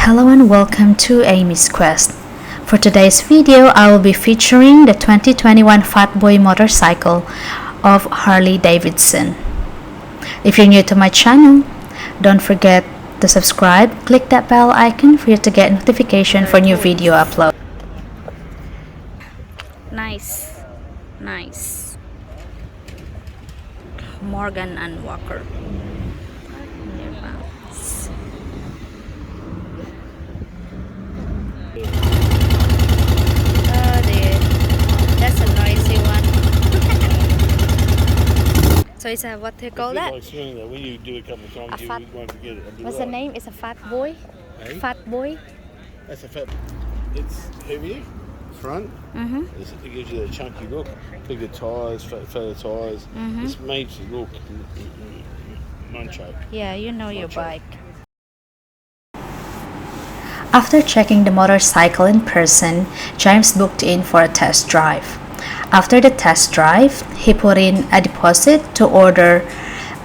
Hello and welcome to Amy's Quest. For today's video, I will be featuring the 2021 Fatboy motorcycle of Harley-Davidson. If you're new to my channel, don't forget to subscribe, click that bell icon for you to get notification for new video upload. Nice. Morgan and Wacker. That's a noisy one. So it's a, what do you call that? Like swinging that. When you do it a couple of times, you won't forget it. What's the name? It's a fat boy. Hey? Fat boy. That's a fat. It's heavier front. It gives you that chunky look. Bigger tyres, fatter tyres. It's made to look muncho. Yeah, you know your bike. After checking the motorcycle in person, James booked in for a test drive. After the test drive, he put in a deposit to order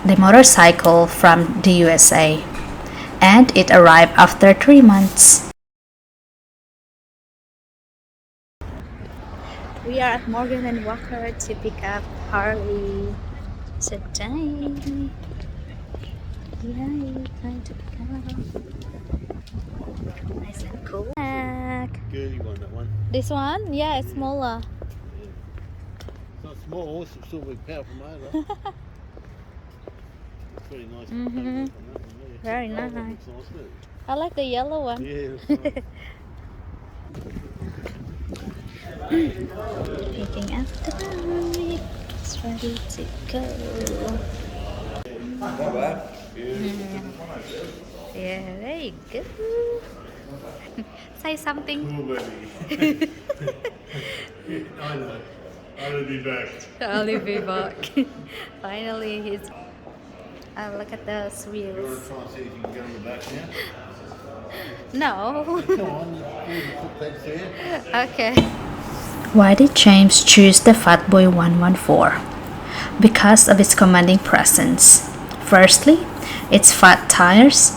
the motorcycle from the USA, and it arrived after 3 months. We are at Morgan and Wacker to pick up Harley today. Yay, time to pick up. Nice and cool. Girly one, that one. This one? Yeah, it's smaller. It's not small, it's still a big powerful motor. It's very nice. Very nice. Looks nice, doesn't it? I like the yellow one. Yeah, it's nice. Picking up the bike. It's ready to go. Not bad. Yeah, there you go. Say something. Cool, baby. I know. I'll be back. I'll be back. Finally, he's. Look at those You want wheels. to try and see if you can get on the back now? No. Come on, you put legs there. Okay. Why did James choose the Fatboy 114? Because of its commanding presence. Firstly, its fat tires,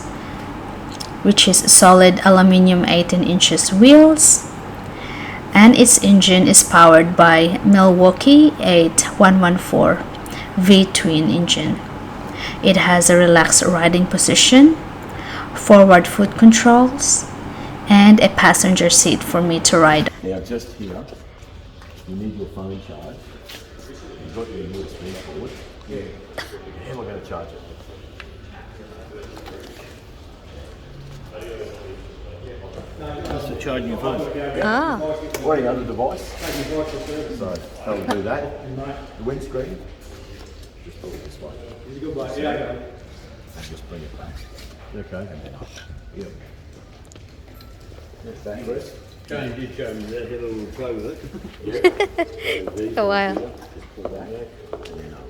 which is solid aluminum 18 inches wheels, and its engine is powered by Milwaukee-Eight 114 V-twin engine. It has a relaxed riding position, forward foot controls, and a passenger seat for me to ride. Now just here, you need your phone charge. You've got your USB cord. Yeah. How am I going to charge it? That's for charging your phone. Ah. Or any other device. So how we do that? The windscreen. Just pull it this way. And just bring it back. Okay. And then up. Yep. That's that, Chris. Jane did show me that, had a little play with it. A while. Just pull that and then up.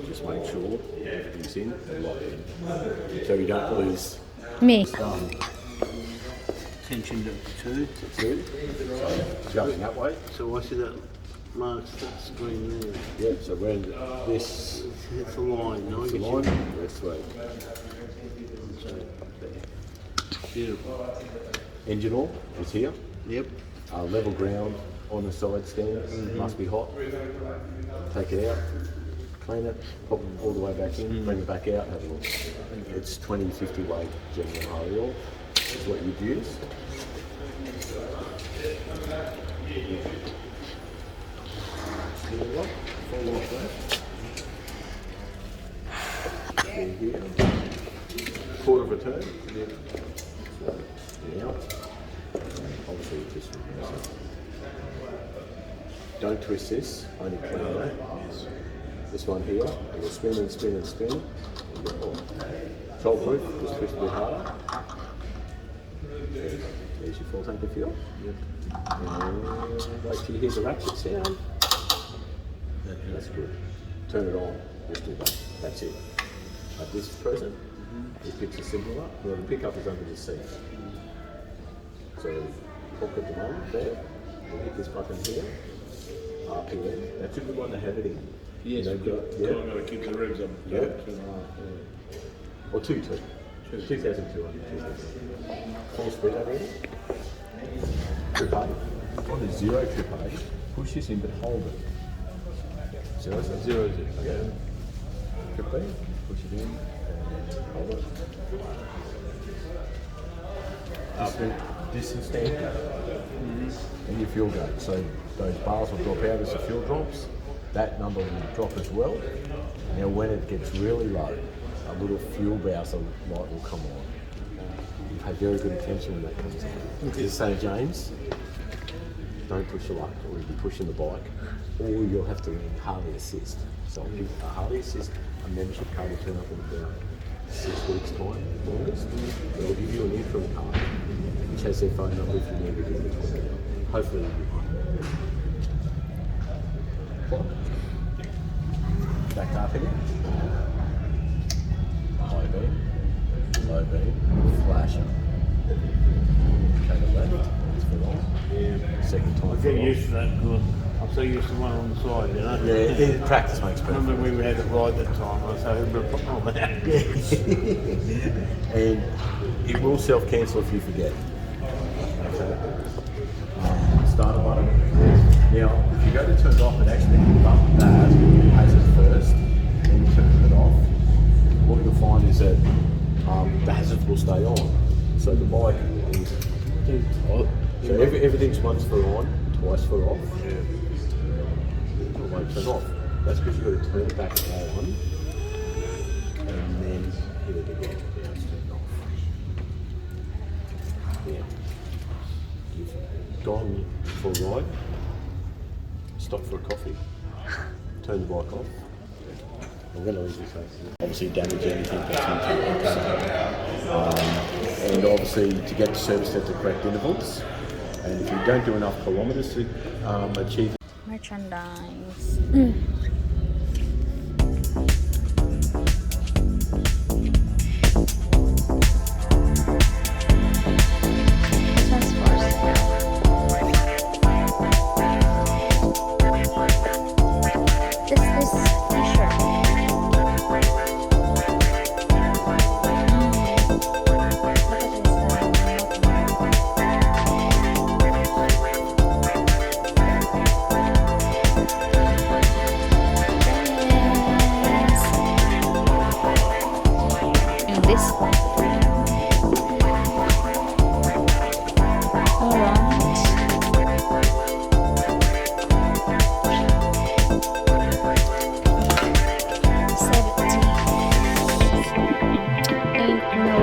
Just make sure everything's in and locked in. So you don't lose Me. Tension to two. two. So going that way. So I see that marks that screen there. Yeah, so when this It's a line, no? is the line, that's right. Beautiful. Engine oil is here. Yep. Level ground on the side stand, must be hot. Take it out, clean it, pop it all the way back in, bring it back out, have a look. It's 20-50 weight genuine Harley oil, is what you'd use. Here. Quarter of a turn. Now, obviously just don't twist this, only clean that. This one here, it will spin and spin and spin. And go, oh. Troll proof, just twist a bit harder. There's your full tank of fuel. Yep. And wait till you hear the ratchet sound. That's good. Turn it on, just do that. That's it. At this present, it picks a signal up. Well, the pickup is under the seat. So, hook at the moment there. We'll hit this button here. RPM. That's a good one to have it in. Yes, You know, I've got to keep the revs up. Yeah. Or two. 2,200. Full speed over here. Trip A. On the 0 trip A, push this in but hold it. 0, 0, 0. Okay. Trip B, push it in and hold it. Distance stand. And your fuel gauge. So those bars will drop out as the fuel drops. That number will drop as well. Now when it gets really low, a little fuel bowser light will come on. You pay very good attention when that comes on. Because it's St. James, don't push the luck or you'll be pushing the bike, or you'll have to ring Harley Assist. So I'll give a Harley Assist, a membership card will turn up in about 6 weeks time, longest. They'll give you an interim card, which has their phone number if you need it in between. Hopefully it'll be fine. Back up again. High beam, low beam, flasher. Okay, the left, it's for long. Second time. I get used to that because I'm so used to one on the side, you know? Yeah, practice makes perfect. Remember when we had it ride that time, I was so oh man. And it will self-cancel if you forget. Okay. Starter button. Now, if you go to turn it off, it actually bump that as it first, then you turn it off. What you'll find is that the hazards will stay on. So the bike is so everything's once for on, twice for off. It won't turn off. That's because you've got to turn it back on and then hit it again. Now it's turned off. Yeah. You've gone for a ride, stop for a coffee, turn the bike off. I'm going to leave this obviously damage anything that's into it. And obviously to get the service at the correct intervals. And if you don't do enough kilometres to achieve Merchandise.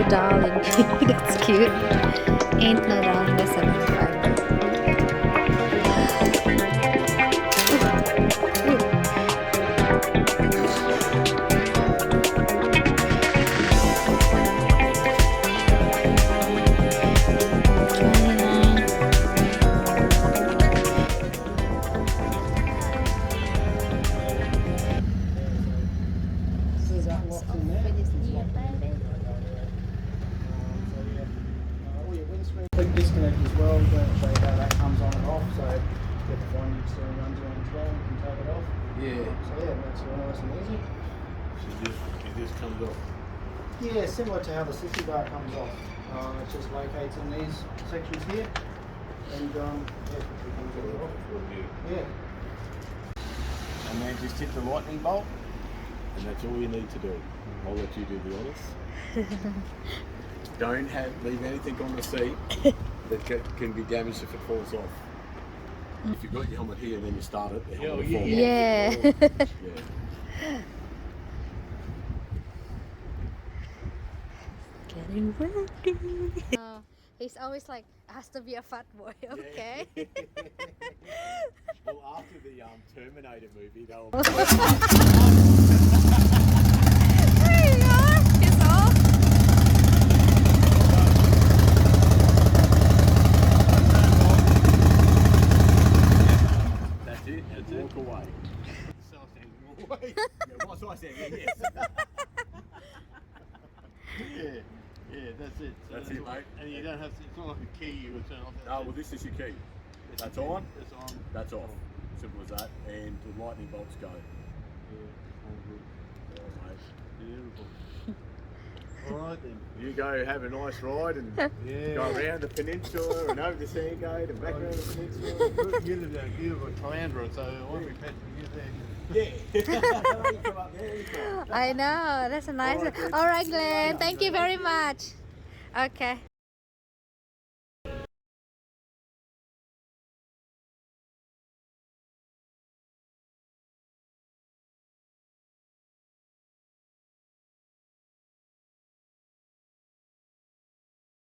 Darling. That's cute. Ain't no darling, that's 75. Big disconnect as well, don't show you how that comes on and off, so you have to find your steering runs on as well, you can take it off. Yeah. So yeah, that's all nice and easy. It just comes off. Yeah, similar to how the 60 bar comes off. It just locates in these sections here, and yeah, we can get it off. Yeah. And then just hit the lightning bolt, and that's all you need to do. I'll let you do the honors. Don't leave anything on the seat that can be damaged if it falls off. If you've got your helmet here, then you start it. The helmet will fall off. Yeah. Getting ready. He's always like, has to be a fat boy, okay? Well, after the Terminator movie, they'll. There you go. It's off. That's it. Walk away. Walk away. Yeah, what's I saying? Yes. Yeah, that's it. So That's it, mate. And you don't have to, it's not like a key you would turn off. Oh, well, this is your key. That's on. That's on. That's off. Simple as that. And the lightning bolts go. Yeah, all good. All right, mate. Beautiful. All right then. You go have a nice ride and Yeah. go around the peninsula and over the Seagate and back around the peninsula. You live in a beautiful Caloundra, so it won't be bad for you there. Yeah. You come up there anytime. I know, that's a nice All right, one. Glenn. All right, See you Glenn. later. Thank you very much. Okay.